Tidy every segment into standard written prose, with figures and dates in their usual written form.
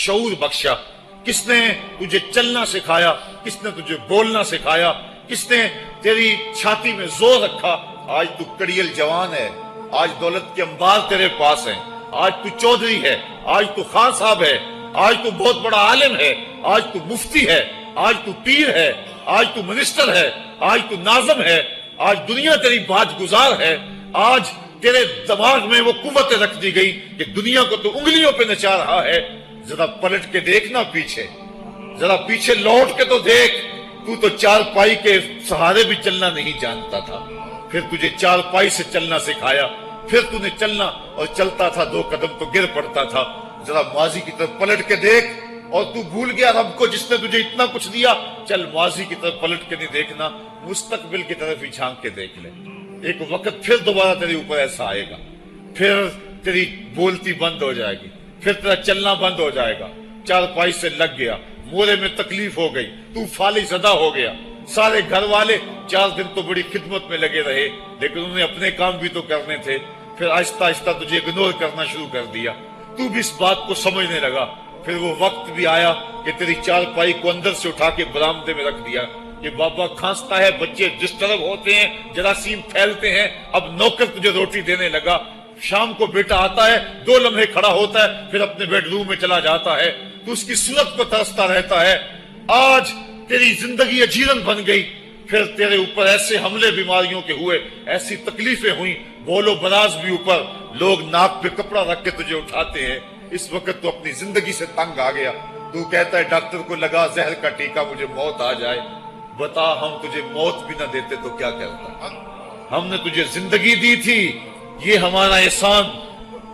شعور بخشا؟ کس نے تجھے چلنا سکھایا؟ کس نے تجھے بولنا سکھایا؟ کس نے تیری چھاتی میں زور رکھا؟ آج تو کڑیل جوان ہے، آج دولت کے انبار تیرے پاس ہیں، آج تو چودھری ہے، آج تو خان صاحب ہے، آج تو بہت بڑا عالم ہے، آج تو مفتی ہے، آج تو پیر ہے، آج تو منسٹر ہے، آج تو ناظم ہے، آج دنیا تیری باج گزار ہے، آج تیرے دماغ میں وہ قوت رکھ دی گئی کہ دنیا کو تو انگلیوں پہ نچا رہا ہے۔ ذرا پلٹ کے دیکھنا پیچھے، ذرا پیچھے لوٹ کے تو دیکھ، تو چار پائی کے سہارے بھی چلنا نہیں جانتا تھا، پھر تجھے چار پائی سے چلنا سکھایا، پھر تو نے چلنا، اور چلتا تھا 2 قدم تو گر پڑتا تھا۔ ذرا ماضی کی طرف پلٹ کے دیکھ، اور تو بھول گیا رب کو جس نے تجھے اتنا کچھ دیا۔ چل ماضی کی طرف پلٹ کے نہیں دیکھنا، مستقبل کی طرف ہی جھانک کے دیکھ لے۔ ایک وقت پھر دوبارہ تیرے اوپر ایسا آئے گا، پھر تیری بولتی بند ہو جائے گی، پھر تیرا چلنا بند ہو جائے گا۔ چار پائی سے لگ گیا، مورے میں تکلیف ہو گئی، تو فالج زدہ ہو گیا۔ سارے گھر والے 4 دن تو بڑی خدمت میں لگے رہے، لیکن انہیں اپنے کام بھی تو کرنے تھے، پھر آہستہ آہستہ تجھے اگنور کرنا شروع کر دیا۔ تو بھی اس بات کو سمجھنے لگا، پھر وہ وقت بھی آیا کہ تیری چار پائی کو اندر سے اٹھا کے برآمدے میں رکھ دیا۔ یہ بابا کھانستا ہے، بچے جس طرف ہوتے ہیں جراثیم پھیلتے ہیں، اب نوکر تجھے روٹی دینے لگا۔ شام کو بیٹا آتا ہے، 2 لمحے کھڑا ہوتا ہے، پھر اپنے بیڈ روم میں چلا جاتا ہے، تو اس کی صورت کو ترستا رہتا ہے۔ آج تیری زندگی اجیرن بن گئی، پھر تیرے اوپر ایسے حملے بیماریوں کے ہوئے، ایسی تکلیفیں ہوئیں، بول و براز بھی اوپر، لوگ ناک پہ کپڑا رکھ کے تجھے اٹھاتے ہیں۔ اس وقت تو اپنی زندگی سے تنگ آ گیا، تو کہتا ہے ڈاکٹر کو لگا زہر کا ٹیکہ، مجھے موت آ جائے۔ بتا ہم تجھے موت بھی نہ دیتے تو کیا کرتا؟ ہم نے تجھے زندگی دی تھی، یہ ہمارا احسان،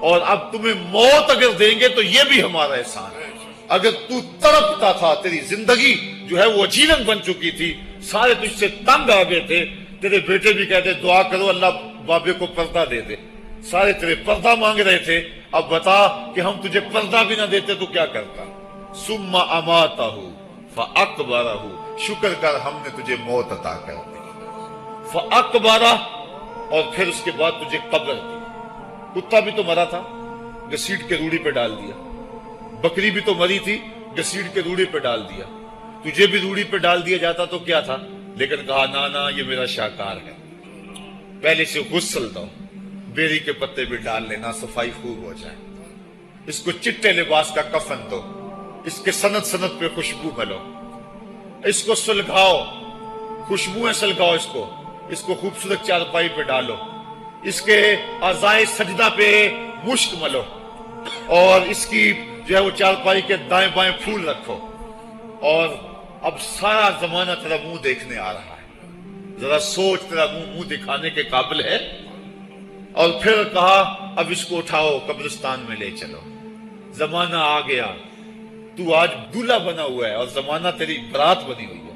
اور اب تمہیں موت اگر دیں گے تو یہ بھی ہمارا احسان ہے۔ اگر تو تڑپتا تھا، تیری زندگی جو ہے وہ اجیرن بن چکی تھی، سارے تجھ سے تنگ آ گئے تھے، تیرے بیٹے بھی کہتے دعا کرو اللہ بابے کو پردہ دے دے، سارے تیرے پردہ مانگ رہے تھے، اب بتا کہ ہم تجھے پردہ بھی نہ دیتے تو کیا کرتا؟ ثم اماتہ فاقبرہ، شکر کر ہم نے تجھے موت عطا کر دی، فاقبرہ، اور پھر اس کے بعد تجھے قبر دی۔ کتا بھی تو مرا تھا، گھسیٹ کے روڑی پہ ڈال دیا، بکری بھی تو مری تھی، گھسیٹ کے روڑی پہ ڈال دیا، تجھے بھی روڑی پہ ڈال دیا جاتا تو کیا تھا؟ لیکن کہا نا یہ میرا شاہکار ہے، پہلے سے غسل دو، بیری کے پتے بھی ڈال لینا، صفائی خوب ہو جائے، اس کو چٹے لباس کا کفن دو، اس کے سند سند پہ خوشبو ملو، اس کو سلگاؤ، خوشبوئیں سلگاؤ، اس کو خوبصورت چارپائی پہ ڈالو، اس کے اعضائے سجدہ پہ مشک ملو، اور اس کی جو ہے وہ چارپائی کے دائیں بائیں پھول رکھو، اور اب سارا زمانہ تیرا منہ دیکھنے آ رہا ہے، ذرا سوچ تیرا منہ دکھانے کے قابل ہے؟ اور پھر کہا اب اس کو اٹھاؤ، قبرستان میں لے چلو، زمانہ آ گیا، تو آج دولہا بنا ہوا ہے اور زمانہ تیری برات بنی ہوئی ہے،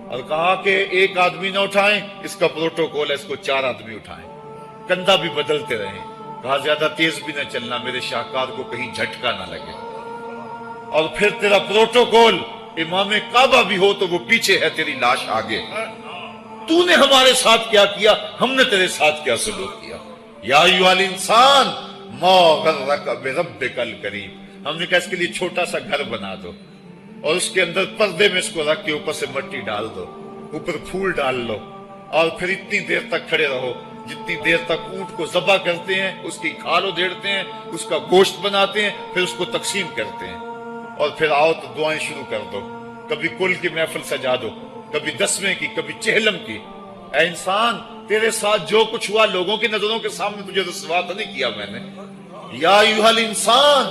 اور کہا کہ ایک آدمی نہ اٹھائیں، اس کا پروٹوکول ہے، اس کو 4 آدمی اٹھائیں، کندھا بھی بدلتے رہیں، کہا زیادہ تیز بھی نہ چلنا، میرے شاہکار کو کہیں جھٹکا نہ لگے، اور پھر تیرا پروٹوکول امام کعبہ بھی ہو تو وہ پیچھے ہے، تیری لاش آگے۔ تو نے ہمارے ساتھ کیا کیا، ہم نے تیرے ساتھ کیا سلوک کیا؟ یا ایھا الانسان ما غرک بربک الکریم، ہم نے کہا اس کے لیے چھوٹا سا گھر بنا دو، اور اس کے اندر پردے میں اس کو رکھ کے اوپر سے مٹی ڈال دو، اوپر پھول ڈال لو، اور پھر اتنی دیر تک کھڑے رہو جتنی دیر تک اونٹ کو ذبح کرتے ہیں، اس کی کھال ادھیڑتے ہیں، اس کا گوشت بناتے ہیں، پھر اس کو تقسیم کرتے ہیں، اور پھر آؤ تو دعائیں شروع کر دو، کبھی کل کی محفل سجا دو، کبھی 10ویں کی، کبھی چہلم کی۔ اے انسان، تیرے ساتھ جو کچھ ہوا لوگوں کی نظروں کے سامنے تجھے رسوا تو نہیں کیا میں نے؟ یا ایھا الانسان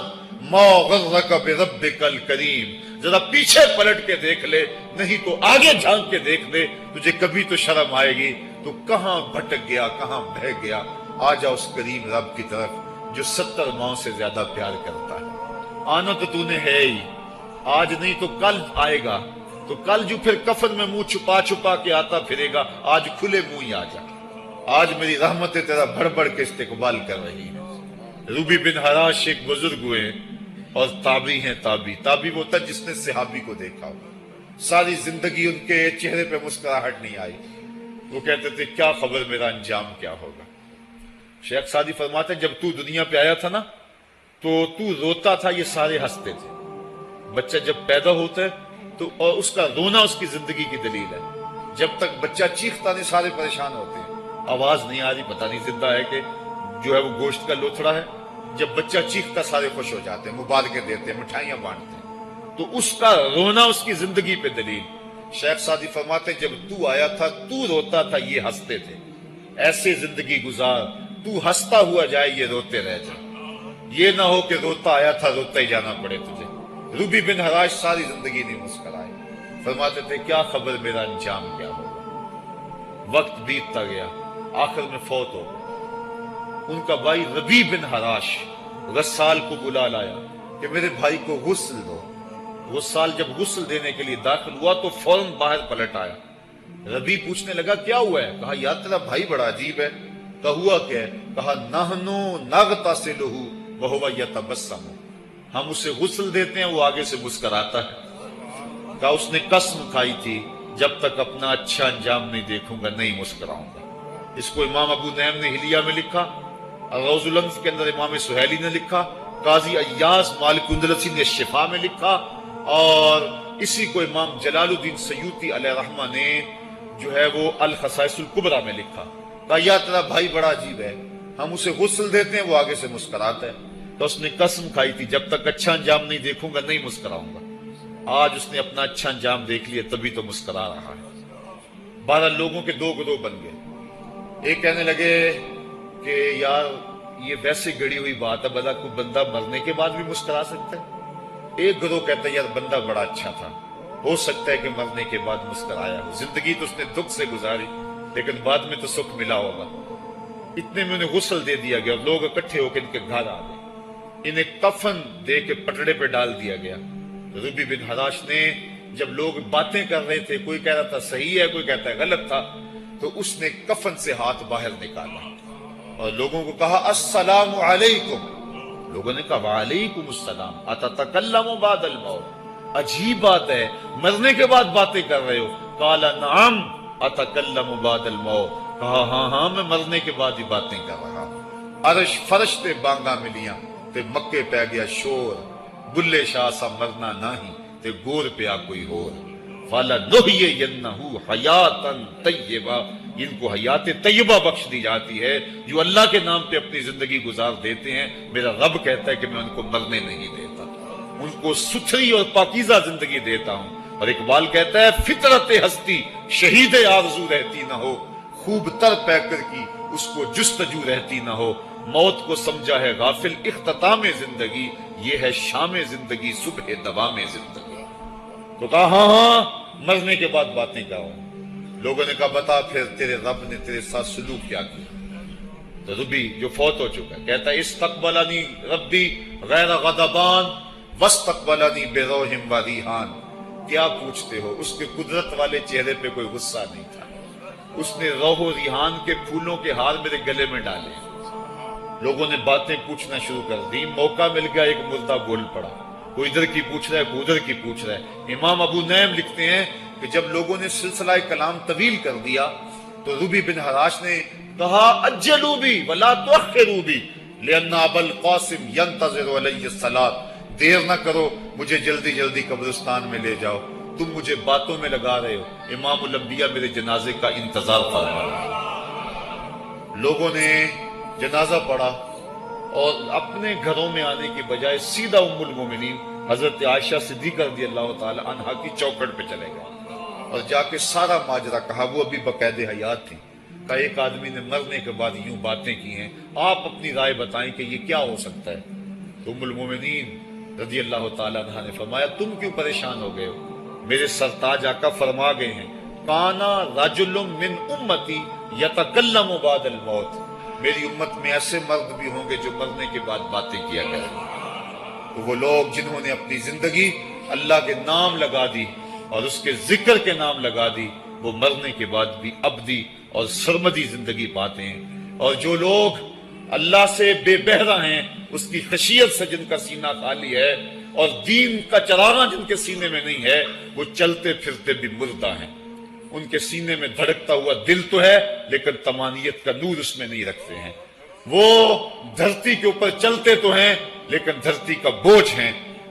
ما غرک بربک الکریم، ذرا پیچھے پلٹ کے دیکھ لے، نہیں تو آگے جھانک کے دیکھ لے، تجھے کبھی تو شرم آئے گی، تو کہاں بھٹک گیا، کہاں بہ گیا۔ آ جا اس کریم رب کی طرف جو 70 ماؤں سے زیادہ پیار کرتا ہے۔ آنا تو نے ہے ہی، آج نہیں تو کل آئے گا، تو کل جو پھر کفن میں منہ چھپا چھپا کے آتا پھرے گا، آج کھلے منہ ہی آ جا۔ آج میری رحمتیں تیرا بڑھ بڑھ کے استقبال کر رہی ہیں۔ روبی بن حراش ایک بزرگ ہوئے اور تابعی ہیں۔ تابعی وہ تھا جس نے صحابی کو دیکھا ہو، ساری زندگی ان کے چہرے پہ مسکراہٹ نہیں آئی، وہ کہتے تھے کیا خبر میرا انجام کیا ہوگا۔ شیخ سعدی فرماتے ہیں جب تو دنیا پہ آیا تھا نا تو روتا تھا، یہ سارے ہنستے تھے، بچہ جب پیدا ہوتا ہے تو اور اس کا رونا اس کی زندگی کی دلیل ہے. جب تک بچہ چیختا نہیں سارے پریشان ہوتے ہیں, آواز نہیں آ رہی, پتہ نہیں زندہ ہے کہ جو ہے وہ گوشت کا لوتھڑا ہے. جب بچہ چیختا سارے خوش ہو جاتے ہیں, مبارکیں دیتے ہیں, مٹھائیاں بانٹتے ہیں. تو اس کا رونا اس کی زندگی پہ دلیل. شیخ سعدی فرماتے جب تو آیا تھا تو روتا تھا یہ ہنستے تھے, ایسے زندگی گزار تو ہنستا ہوا جائے یہ روتے رہ جائے. یہ نہ ہو کہ روتا آیا تھا روتا ہی جانا پڑے تجھے. ربی بن حراش ساری زندگی نہیں مسکرائے, فرماتے تھے کیا خبر میرا انجام کیا ہوگا. وقت بیتتا گیا, آخر میں فوت ہو گئے. ان کا بھائی ربی بن حراش غسال کو بلا لایا کہ میرے بھائی کو غسل دو. غسال جب غسل دینے کے لیے داخل ہوا تو فوراً باہر پلٹ آیا. ربی پوچھنے لگا کیا ہوا ہے. کہا یار تیرا بھائی بڑا عجیب ہے. کہا ہوا کیا ہے. کہا نحنو نغتسلہ وہو یتبسم, ہم اسے غسل دیتے ہیں وہ آگے سے مسکراتا ہے. کہا اس نے قسم کھائی تھی جب تک اپنا اچھا انجام نہیں دیکھوں گا نہیں مسکراؤں گا. اس کو امام ابو نعیم نے حلیہ میں لکھا, روز الانف کے اندر امام سہیلی نے لکھا, قاضی ایاز مالک اندلسی نے شفا میں لکھا, اور اسی کو امام جلال الدین سیوطی علیہ رحمہ نے جو ہے وہ الخصائص الکبریٰ میں لکھا. کہا یا تیرا بھائی بڑا عجیب ہے, ہم اسے غسل دیتے ہیں وہ آگے سے مسکراتا ہے. تو اس نے قسم کھائی تھی جب تک اچھا انجام نہیں دیکھوں گا نہیں مسکراؤں گا. آج اس نے اپنا اچھا انجام دیکھ لیا تبھی تو مسکرا رہا ہے. 12 لوگوں کے 2 گروہ بن گئے. ایک کہنے لگے کہ یار یہ ویسے گڑی ہوئی بات ہے, بھلا کوئی بندہ مرنے کے بعد بھی مسکرا سکتا ہے. ایک گروہ کہتا ہے یار بندہ بڑا اچھا تھا, ہو سکتا ہے کہ مرنے کے بعد مسکرایا. زندگی تو اس نے دکھ سے گزاری لیکن بعد میں تو سکھ ملا ہوگا. اتنے میں انہیں غسل دے دیا گیا اور لوگ اکٹھے ہو کے ان کے گھر آ گئے. انہیں کفن دے کے پٹڑے پہ ڈال دیا گیا. ربی بن حراش نے جب لوگ باتیں کر رہے تھے, کوئی کہہ رہا تھا صحیح ہے کوئی کہتا ہے غلط تھا, تو اس نے کفن سے ہاتھ باہر نکالا اور لوگوں کو کہا السلام علیکم. لوگوں نے کہا وعلیکم السلام, اتتکلم بعد الموت, عجیب بات ہے مرنے کے بعد باتیں کر رہے ہو. قال نعم اتکلم بعد الموت, کہا ہاں ہاں میں مرنے کے بعد ہی باتیں کر رہا ہوں. عرش فرش تے بانگا ملیاں تے مکے پہ گیا شور, بلے شاہ سا مرنا نہیں تے گور پہ آ کوئی ہور. فَلَنُحْيِيَنَّهُ حَيَاتًا طَيِّبَةً, ان کو حیات طیبہ بخش دی جاتی ہے جو اللہ کے نام پہ اپنی زندگی گزار دیتے ہیں. میرا رب کہتا ہے کہ میں ان کو مرنے نہیں دیتا, ان کو ستھری اور پاکیزہ زندگی دیتا ہوں. اور اقبال کہتا ہے فطرت ہستی شہید آرزو رہتی نہ ہو, خوب تر پیکر کی اس کو جستجو رہتی نہ ہو. موت کو سمجھا ہے غافل اختتام زندگی, یہ ہے شام زندگی صبح دوام زندگی. تو کہا ہاں ہاں مرنے کے بعد باتیں کروں. لوگوں نے کہا بتا پھر تیرے رب نے تیرے ساتھ سلوک کیا کیا. تو ربی جو فوت ہو چکا ہے کہتا ہے استقبلنی ربی غیر غضبان واستقبلنی بروح و ریحان. کیا پوچھتے ہو, اس کے قدرت والے چہرے پہ کوئی غصہ نہیں تھا. اس نے روح و ریحان کے پھولوں کے ہار میرے گلے میں ڈالے. لوگوں نے باتیں پوچھنا شروع کر دی. موقع مل گیا ایک مردہ بول پڑا, کوئی ادھر کی پوچھ رہا ہے کوئی ادھر کی پوچھ رہا ہے. امام ابو نعیم لکھتے ہیں کہ جب لوگوں نے سلسلہ کلام طویل کر دیا تو ربی بن حراش نے کہا اجلوا بی ولا تؤخروا بی لان ابا القاسم ينتظر علی الصلاۃ, دیر نہ کرو مجھے جلدی جلدی قبرستان میں لے جاؤ, تم مجھے باتوں میں لگا رہے ہو. امام الانبیاء میرے جنازے کا انتظار فرما رہے ہیں. لوگوں نے جنازہ پڑھا اور اپنے گھروں میں آنے کی بجائے سیدھا ام المومنین حضرت عائشہ صدیقہ رضی اللہ تعالی عنہا کی چوکھٹ پہ چلے گئے اور جا کے سارا ماجرا کہا. وہ ابھی باقاعد حیات تھی. کہ ایک آدمی نے مرنے کے بعد یوں باتیں کی ہیں, آپ اپنی رائے بتائیں کہ یہ کیا ہو سکتا ہے. تو ام المومنین رضی اللہ تعالی عنہا نے فرمایا تم کیوں پریشان ہو گئے ہو, میرے سرتاج آقا فرما گئے ہیں کانا رجل من امتی یتکلم بعد الموت, میری امت میں ایسے مرد بھی ہوں گے جو مرنے کے بعد باتیں کیا کریں. تو وہ لوگ جنہوں نے اپنی زندگی اللہ کے نام لگا دی اور اس کے ذکر کے نام لگا دی, وہ مرنے کے بعد بھی ابدی اور سرمدی زندگی پاتے ہیں. اور جو لوگ اللہ سے بے بہرہ ہیں, اس کی خشیت سے جن کا سینہ خالی ہے اور دین کا چراغاں جن کے سینے میں نہیں ہے, وہ چلتے پھرتے بھی مردہ ہیں. ان کے سینے میں دھڑکتا ہوا دل تو ہے لیکن تمانیت کا نور اس میں نہیں رکھتے ہیں. وہ دھرتی کے اوپر چلتے تو ہیں لیکن دھرتی کا بوجھ ہیں.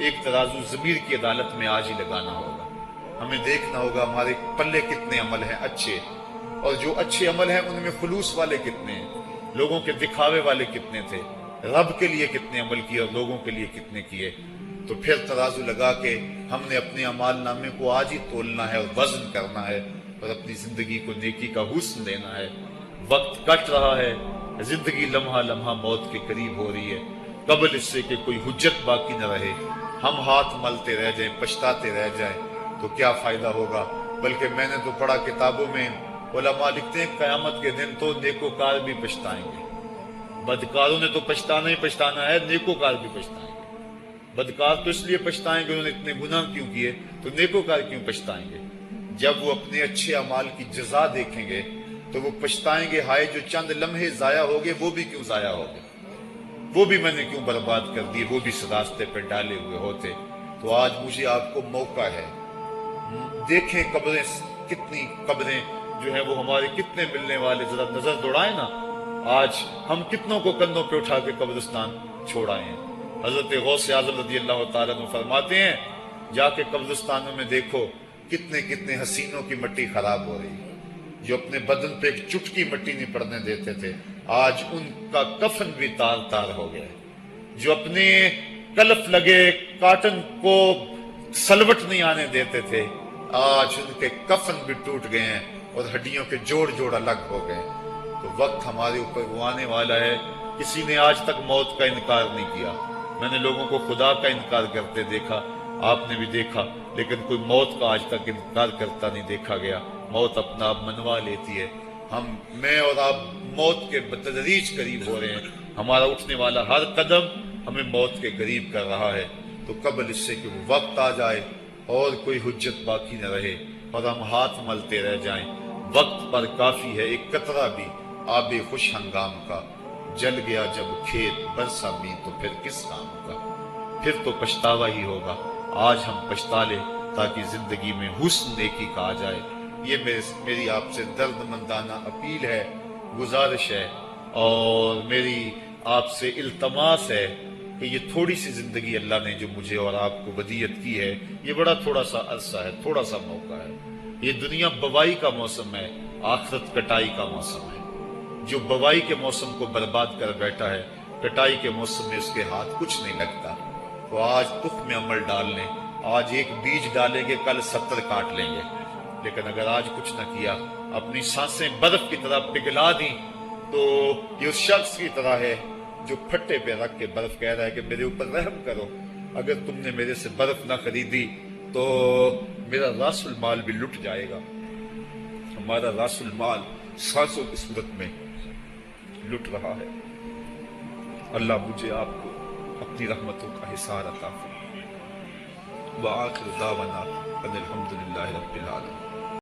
ایک ترازو ضمیر کی عدالت میں آج ہی لگانا ہوگا. ہمیں دیکھنا ہوگا ہمارے پلے کتنے عمل ہیں اچھے، اور جو اچھے عمل ہیں ان میں خلوص والے کتنے ہیں، لوگوں کے دکھاوے والے کتنے تھے، رب کے لیے کتنے عمل کیے اور لوگوں کے لیے کتنے کیے. تو پھر ترازو لگا کے ہم نے اپنے اعمال نامے کو آج ہی تولنا ہے اور وزن کرنا ہے، اور اپنی زندگی کو نیکی کا حسن دینا ہے. وقت کٹ رہا ہے، زندگی لمحہ لمحہ موت کے قریب ہو رہی ہے. قبل اس سے کہ کوئی حجت باقی نہ رہے ہم ہاتھ ملتے رہ جائیں، پچھتاتے رہ جائیں تو کیا فائدہ ہوگا. بلکہ میں نے تو پڑھا کتابوں میں، علماء لکھتے ہیں قیامت کے دن تو نیکوکار بھی پچھتائیں گے. بدکاروں نے تو پچھتانا ہی پچھتانا ہے، نیکوکار بھی پچھتائیں گے. بدکار تو اس لیے پچھتائیں گے انہوں نے اتنے گناہ کیوں کیے، تو نیکوکار کیوں پچھتائیں گے؟ جب وہ اپنے اچھے اعمال کی جزا دیکھیں گے تو وہ پچھتائیں گے، ہائے جو چند لمحے ضائع ہو گئے وہ بھی کیوں ضائع ہو گئے، وہ بھی میں نے کیوں برباد کر دیے، وہ بھی اس راستے پہ ڈالے ہوئے ہوتے. تو آج مجھے آپ کو موقع ہے، دیکھیں قبریں کتنی، قبریں جو ہیں وہ ہمارے کتنے ملنے والے، ذرا نظر دوڑائیں نا. آج ہم کتنوں کو کندھوں پہ اٹھا کے قبرستان چھوڑ آئے ہیں. حضرت غوث اعظم رضی اللہ تعالیٰ عنہ فرماتے ہیں جا کے قبرستانوں میں دیکھو کتنے کتنے حسینوں کی مٹی خراب ہو رہی ہے، جو اپنے بدن پہ ایک چٹکی مٹی نہیں پڑنے دیتے تھے آج ان کا کفن بھی تار تار ہو گیا. جو اپنے کلف لگے کاٹن کو سلوٹ نہیں آنے دیتے تھے آج ان کے کفن بھی ٹوٹ گئے ہیں اور ہڈیوں کے جوڑ جوڑ الگ ہو گئے. تو وقت ہمارے اوپر وہ آنے والا ہے. کسی نے آج تک موت کا انکار نہیں کیا. میں نے لوگوں کو خدا کا انکار کرتے دیکھا، آپ نے بھی دیکھا، لیکن کوئی موت کا آج تک انکار کرتا نہیں دیکھا گیا. موت اپنا آپ منوا لیتی ہے. میں اور آپ موت کے بتدریج قریب ہو رہے ہیں. ہمارا اٹھنے والا ہر قدم ہمیں موت کے قریب کر رہا ہے. تو قبل اس سے کہ وہ وقت آ جائے اور کوئی حجت باقی نہ رہے اور ہم ہاتھ ملتے رہ جائیں. وقت پر کافی ہے ایک قطرہ بھی آب خوش ہنگام کا، جل گیا جب کھیت برسا بھی تو پھر کس کام کا. پھر تو پچھتاوا ہی ہوگا. آج ہم پچھتا لیں تاکہ زندگی میں حسن نیکی کا آ جائے. یہ میری آپ سے درد مندانہ اپیل ہے، گزارش ہے، اور میری آپ سے التماس ہے کہ یہ تھوڑی سی زندگی اللہ نے جو مجھے اور آپ کو ودیعت کی ہے، یہ بڑا تھوڑا سا عرصہ ہے، تھوڑا سا موقع ہے. یہ دنیا بوائی کا موسم ہے، آخرت کٹائی کا موسم ہے. جو بوائی کے موسم کو برباد کر بیٹھا ہے، کٹائی کے موسم میں اس کے ہاتھ کچھ نہیں لگتا. تو آج تخم عمل ڈال لیں. آج ایک بیج ڈالیں گے، کل 70 کاٹ لیں گے. لیکن اگر آج کچھ نہ کیا، اپنی سانسیں برف کی طرح پگھلا دیں، تو یہ اس شخص کی طرح ہے جو پھٹے پہ رکھ کے برف کہہ رہا ہے کہ میرے اوپر رحم کرو. اگر تم نے میرے سے برف نہ خریدی تو میرا راس المال بھی لٹ جائے گا. ہمارا راس المال سانسوں کی صورت میں لٹ رہا ہے. اللہ مجھے آپ کو اپنی رحمتوں کا حصار عطا فرمائے. وآخر دعوانا ان الحمدللہ رب العالمین.